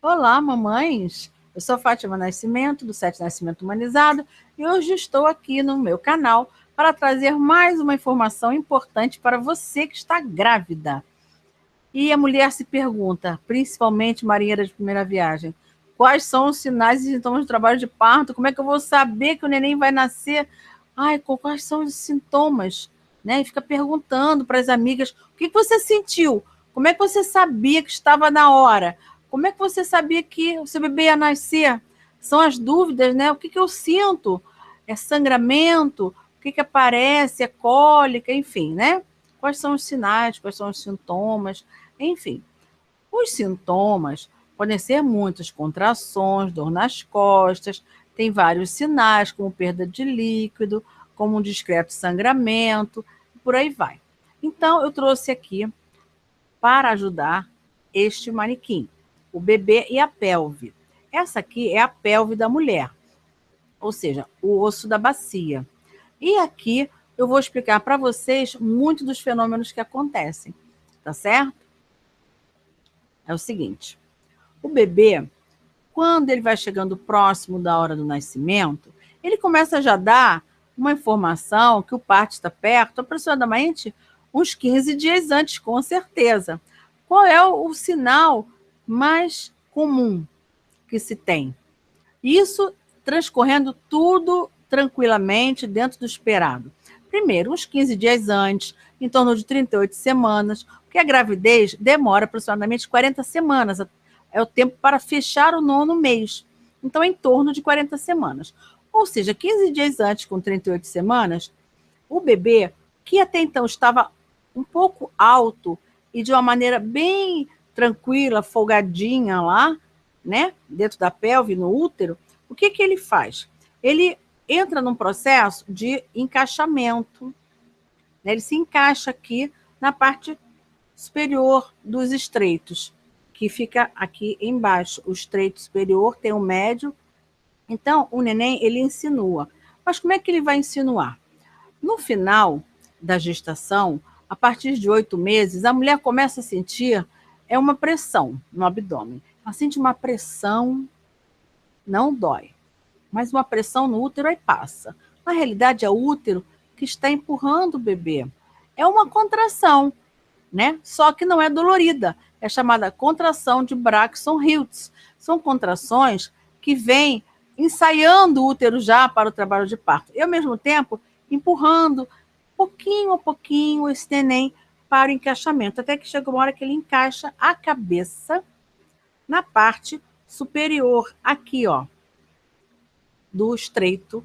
Olá, mamães! Eu sou Fátima Nascimento, do Sete Nascimento Humanizado, e hoje estou aqui no meu canal para trazer mais uma informação importante para você que está grávida. E a mulher se pergunta, principalmente marinheira de primeira viagem, quais são os sinais e sintomas do trabalho de parto? Como é que eu vou saber que o neném vai nascer? Ai, quais são os sintomas? Né? E fica perguntando para as amigas, o que você sentiu? Como é que você sabia que estava na hora? Como é que você sabia que o seu bebê ia nascer? São as dúvidas, né? O que eu sinto? É sangramento? O que aparece? É cólica? Enfim, né? Quais são os sinais? Quais são os sintomas? Enfim, os sintomas podem ser muitas contrações, dor nas costas, tem vários sinais, como perda de líquido, como um discreto sangramento, por aí vai. Então, eu trouxe aqui para ajudar este manequim, o bebê e a pelve. Essa aqui é a pelve da mulher, ou seja, o osso da bacia. E aqui eu vou explicar para vocês muito dos fenômenos que acontecem, tá certo? É o seguinte, o bebê, quando ele vai chegando próximo da hora do nascimento, ele começa a já dar uma informação que o parto está perto, aproximadamente uns 15 dias antes, com certeza. Qual é o sinal mais comum que se tem? Isso transcorrendo tudo tranquilamente dentro do esperado. Primeiro, uns 15 dias antes, em torno de 38 semanas, porque a gravidez demora aproximadamente 40 semanas, é o tempo para fechar o nono mês. Então, em torno de 40 semanas. Ou seja, 15 dias antes, com 38 semanas, o bebê, que até então estava um pouco alto e de uma maneira bem tranquila, folgadinha lá, né, dentro da pelve, no útero, o que ele faz? Ele entra num processo de encaixamento, né? Ele se encaixa aqui na parte superior dos estreitos, que fica aqui embaixo. O estreito superior tem o médio. Então, o neném, ele insinua. Mas como é que ele vai insinuar? No final da gestação, a partir de 8 meses, a mulher começa a sentir uma pressão no abdômen. Ela sente uma pressão, não dói, mas uma pressão no útero aí passa. Na realidade, é o útero que está empurrando o bebê. É uma contração, né? Só que não é dolorida. É chamada contração de Braxton-Hicks. São contrações que vêm ensaiando o útero já para o trabalho de parto. E, ao mesmo tempo, empurrando pouquinho a pouquinho esse neném para o encaixamento, até que chega uma hora que ele encaixa a cabeça na parte superior, aqui, ó, do estreito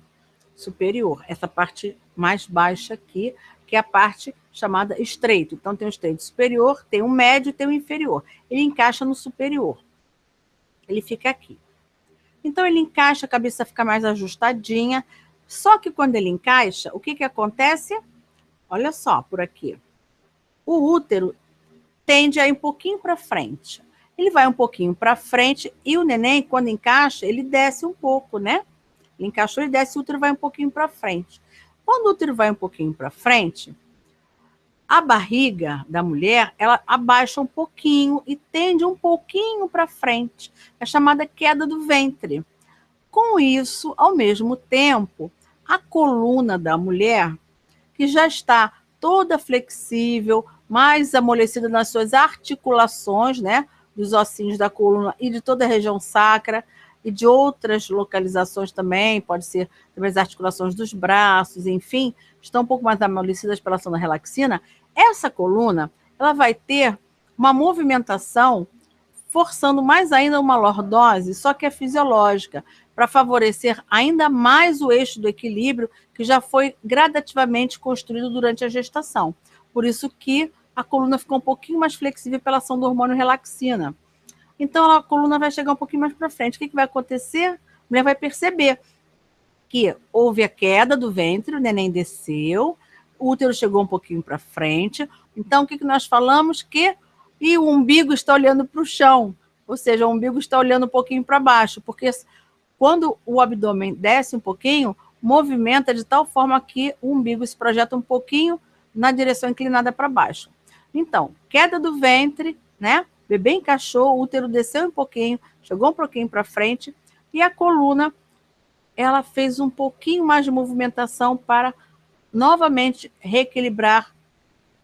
superior, essa parte mais baixa aqui, que é a parte chamada estreito. Então, tem o estreito superior, tem o médio e tem o inferior. Ele encaixa no superior. Ele fica aqui. Então, ele encaixa, a cabeça fica mais ajustadinha. Só que quando ele encaixa, o que acontece? Olha só, por aqui. O útero tende a ir um pouquinho para frente. Ele vai um pouquinho para frente e o neném, quando encaixa, ele desce um pouco, né? Ele encaixou e desce, o útero vai um pouquinho para frente. Quando o útero vai um pouquinho para frente, a barriga da mulher, ela abaixa um pouquinho e tende um pouquinho para frente. É chamada queda do ventre. Com isso, ao mesmo tempo, a coluna da mulher, que já está toda flexível, mais amolecida nas suas articulações, né, dos ossinhos da coluna e de toda a região sacra, e de outras localizações também, pode ser também as articulações dos braços, enfim, estão um pouco mais amolecidas pela ação da relaxina. Essa coluna, ela vai ter uma movimentação forçando mais ainda uma lordose, só que é fisiológica, para favorecer ainda mais o eixo do equilíbrio que já foi gradativamente construído durante a gestação. Por isso que a coluna ficou um pouquinho mais flexível pela ação do hormônio relaxina. Então, a coluna vai chegar um pouquinho mais para frente. O que vai acontecer? A mulher vai perceber que houve a queda do ventre, o neném desceu, o útero chegou um pouquinho para frente. Então, o que nós falamos? Que o umbigo está olhando para o chão, ou seja, o umbigo está olhando um pouquinho para baixo, porque quando o abdômen desce um pouquinho, movimenta de tal forma que o umbigo se projeta um pouquinho na direção inclinada para baixo. Então, queda do ventre, né? bebê encaixou, o útero desceu um pouquinho, chegou um pouquinho para frente, e a coluna, ela fez um pouquinho mais de movimentação para novamente reequilibrar,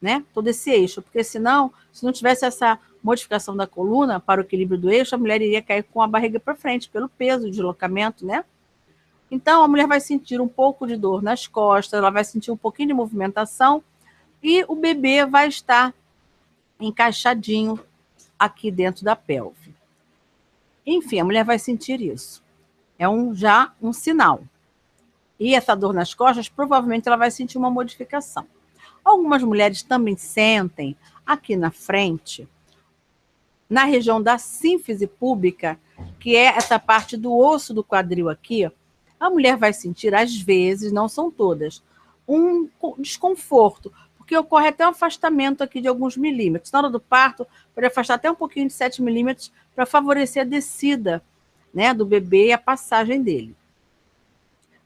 né, todo esse eixo, porque senão, se não tivesse essa modificação da coluna para o equilíbrio do eixo, a mulher iria cair com a barriga para frente, pelo peso, o deslocamento, né? Então, a mulher vai sentir um pouco de dor nas costas, ela vai sentir um pouquinho de movimentação e o bebê vai estar encaixadinho aqui dentro da pelve. Enfim, a mulher vai sentir isso. É já um sinal. E essa dor nas costas, provavelmente ela vai sentir uma modificação. Algumas mulheres também sentem aqui na frente, na região da sínfise púbica, que é essa parte do osso do quadril aqui, a mulher vai sentir, às vezes, não são todas, um desconforto, porque ocorre até um afastamento aqui de alguns milímetros. Na hora do parto, pode afastar até um pouquinho de 7 milímetros para favorecer a descida, né, do bebê e a passagem dele.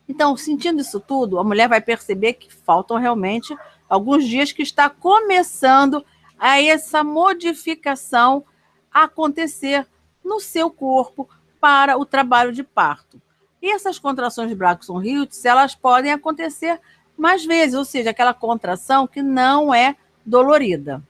Então, sentindo isso tudo, a mulher vai perceber que faltam realmente alguns dias que está começando a essa modificação acontecer no seu corpo para o trabalho de parto. E essas contrações de Braxton-Hicks, elas podem acontecer mais vezes, ou seja, aquela contração que não é dolorida.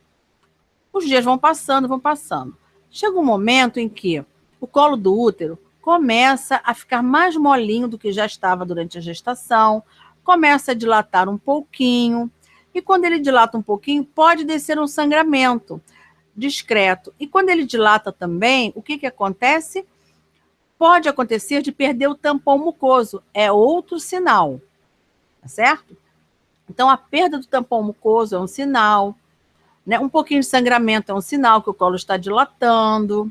Os dias vão passando, vão passando. Chega um momento em que o colo do útero começa a ficar mais molinho do que já estava durante a gestação, começa a dilatar um pouquinho, e quando ele dilata um pouquinho, pode descer um sangramento discreto. E quando ele dilata também, o que acontece? Pode acontecer de perder o tampão mucoso, é outro sinal, tá certo? Então, a perda do tampão mucoso é um sinal, né? Um pouquinho de sangramento é um sinal que o colo está dilatando.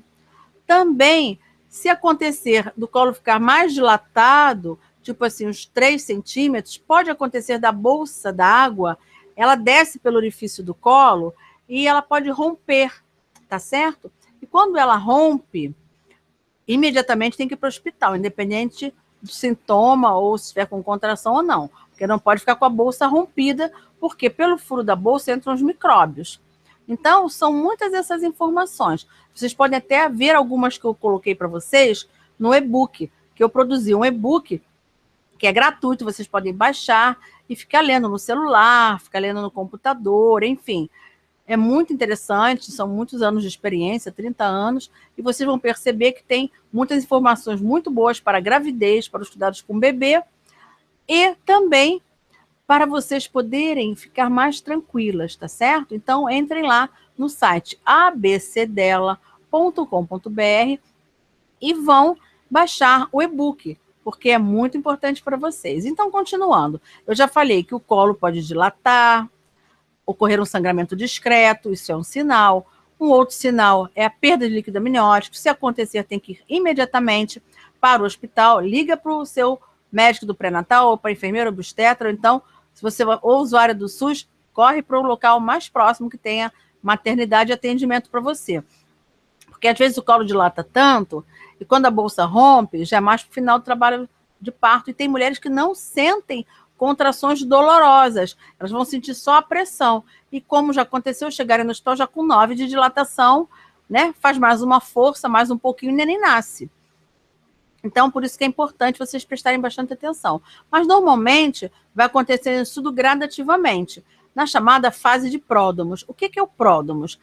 Também, se acontecer do colo ficar mais dilatado, tipo assim, uns 3 centímetros, pode acontecer da bolsa da água, ela desce pelo orifício do colo e ela pode romper, tá certo? E quando ela rompe, imediatamente tem que ir para o hospital, independente do sintoma ou se estiver com contração ou não, porque não pode ficar com a bolsa rompida, porque pelo furo da bolsa entram os micróbios. Então, são muitas essas informações. Vocês podem até ver algumas que eu coloquei para vocês no e-book, que eu produzi um e-book que é gratuito, vocês podem baixar e ficar lendo no celular, ficar lendo no computador, enfim. É muito interessante, são muitos anos de experiência, 30 anos, e vocês vão perceber que tem muitas informações muito boas para a gravidez, para os cuidados com o bebê, e também para vocês poderem ficar mais tranquilas, tá certo? Então, entrem lá no site abcdela.com.br e vão baixar o e-book, porque é muito importante para vocês. Então, continuando, eu já falei que o colo pode dilatar, ocorrer um sangramento discreto, isso é um sinal. Um outro sinal é a perda de líquido amniótico. Se acontecer, tem que ir imediatamente para o hospital, liga para o seu médico do pré-natal ou para a enfermeira obstetra, ou então, se você é usuário do SUS, corre para o local mais próximo que tenha maternidade e atendimento para você. Porque às vezes o colo dilata tanto, e quando a bolsa rompe, já é mais para o final do trabalho de parto, e tem mulheres que não sentem contrações dolorosas, elas vão sentir só a pressão. E como já aconteceu, chegarem no hospital já com 9 de dilatação, né? Faz mais uma força, mais um pouquinho e o neném nasce. Então, por isso que é importante vocês prestarem bastante atenção. Mas, normalmente, vai acontecer isso tudo gradativamente, na chamada fase de pródomos. O que é o pródomos?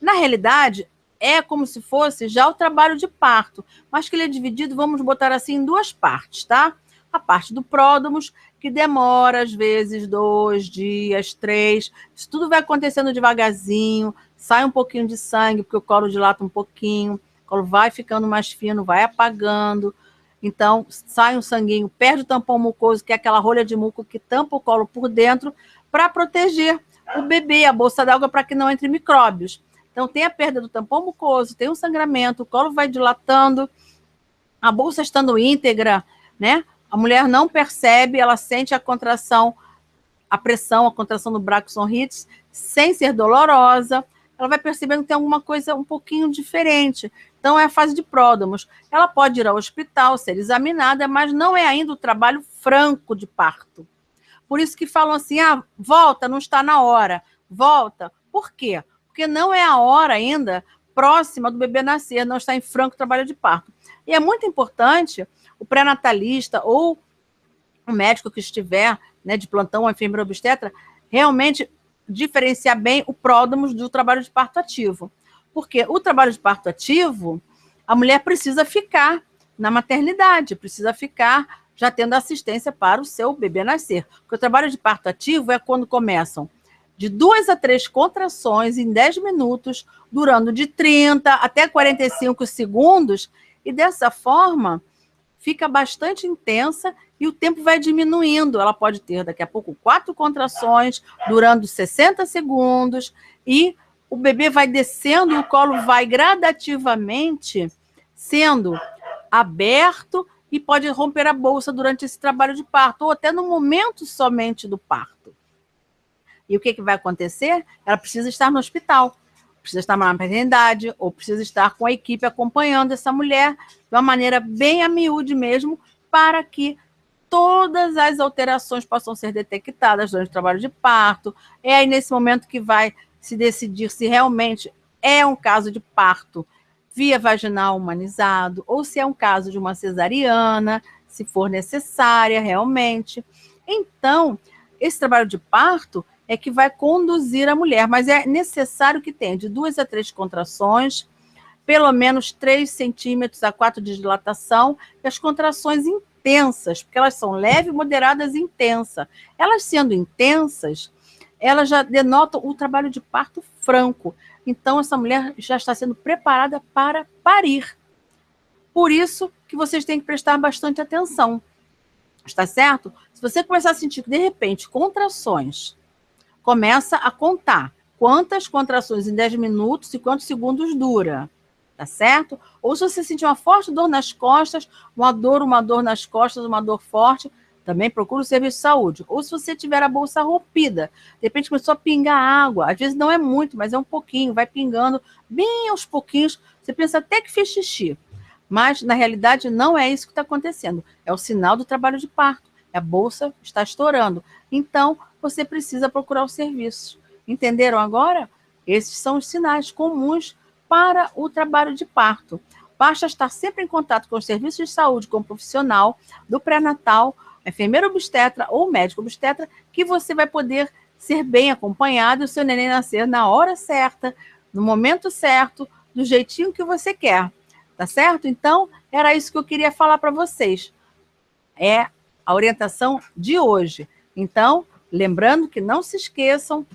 Na realidade, é como se fosse já o trabalho de parto, mas que ele é dividido, vamos botar assim, em 2 partes, tá? A parte do pródomos, que demora, às vezes, 2 dias, 3. Isso tudo vai acontecendo devagarzinho, sai um pouquinho de sangue, porque o colo dilata um pouquinho, o colo vai ficando mais fino, vai apagando. Então, sai um sanguinho, perde o tampão mucoso, que é aquela rolha de muco que tampa o colo por dentro, para proteger o bebê, a bolsa d'água, para que não entre micróbios. Então, tem a perda do tampão mucoso, tem um sangramento, o colo vai dilatando, a bolsa estando íntegra, né? A mulher não percebe, ela sente a contração, a pressão, a contração do Braxton-Hicks, sem ser dolorosa, ela vai percebendo que tem alguma coisa um pouquinho diferente. Então, é a fase de pródomos. Ela pode ir ao hospital, ser examinada, mas não é ainda o trabalho franco de parto. Por isso que falam assim, volta, não está na hora. Volta. Por quê? Porque não é a hora ainda próxima do bebê nascer, não estar em franco trabalho de parto. E é muito importante o pré-natalista ou o médico que estiver, né, de plantão, ou enfermeira obstetra, realmente diferenciar bem o pródromo do trabalho de parto ativo. Porque o trabalho de parto ativo, a mulher precisa ficar na maternidade, precisa ficar já tendo assistência para o seu bebê nascer. Porque o trabalho de parto ativo é quando começam de 2 a 3 contrações em 10 minutos, durando de 30 até 45 segundos, e dessa forma fica bastante intensa e o tempo vai diminuindo. Ela pode ter daqui a pouco 4 contrações, durando 60 segundos, e o bebê vai descendo e o colo vai gradativamente sendo aberto e pode romper a bolsa durante esse trabalho de parto, ou até no momento somente do parto. E o que vai acontecer? Ela precisa estar no hospital, precisa estar na maternidade, ou precisa estar com a equipe acompanhando essa mulher de uma maneira bem a miúde mesmo, para que todas as alterações possam ser detectadas durante o trabalho de parto. É aí nesse momento que vai se decidir se realmente é um caso de parto via vaginal humanizado, ou se é um caso de uma cesariana, se for necessária realmente. Então, esse trabalho de parto é que vai conduzir a mulher, mas é necessário que tenha de 2 a 3 contrações, pelo menos 3 centímetros a 4 de dilatação, e as contrações intensas, porque elas são leves, moderadas e intensas. Elas sendo intensas, elas já denotam o trabalho de parto franco. Então, essa mulher já está sendo preparada para parir. Por isso que vocês têm que prestar bastante atenção. Está certo? Se você começar a sentir, de repente, contrações, começa a contar quantas contrações em 10 minutos e quantos segundos dura. Tá certo? Ou se você sentir uma forte dor nas costas, uma dor nas costas, uma dor forte, também procura o serviço de saúde. Ou se você tiver a bolsa rompida, de repente começou a pingar água, às vezes não é muito, mas é um pouquinho, vai pingando bem aos pouquinhos, você pensa até que fez xixi. Mas, na realidade, não é isso que está acontecendo. É o sinal do trabalho de parto. A bolsa está estourando. Então, você precisa procurar o serviço. Entenderam agora? Esses são os sinais comuns para o trabalho de parto. Basta estar sempre em contato com os serviços de saúde, com o profissional do pré-natal, enfermeira obstetra ou médico obstetra, que você vai poder ser bem acompanhado e o seu neném nascer na hora certa, no momento certo, do jeitinho que você quer. Tá certo? Então, era isso que eu queria falar para vocês. É a orientação de hoje. Então, lembrando que não se esqueçam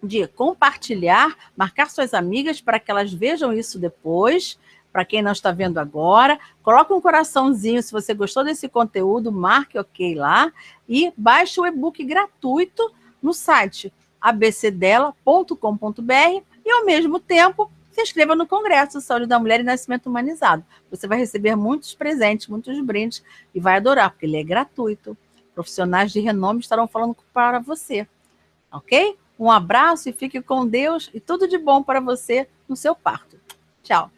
de compartilhar, marcar suas amigas para que elas vejam isso depois. Para quem não está vendo agora, coloque um coraçãozinho se você gostou desse conteúdo, marque OK lá e baixe o e-book gratuito no site abcdela.com.br e, ao mesmo tempo, se inscreva no Congresso Saúde da Mulher e Nascimento Humanizado. Você vai receber muitos presentes, muitos brindes e vai adorar, porque ele é gratuito. Profissionais de renome estarão falando para você. Ok? Um abraço e fique com Deus e tudo de bom para você no seu parto. Tchau.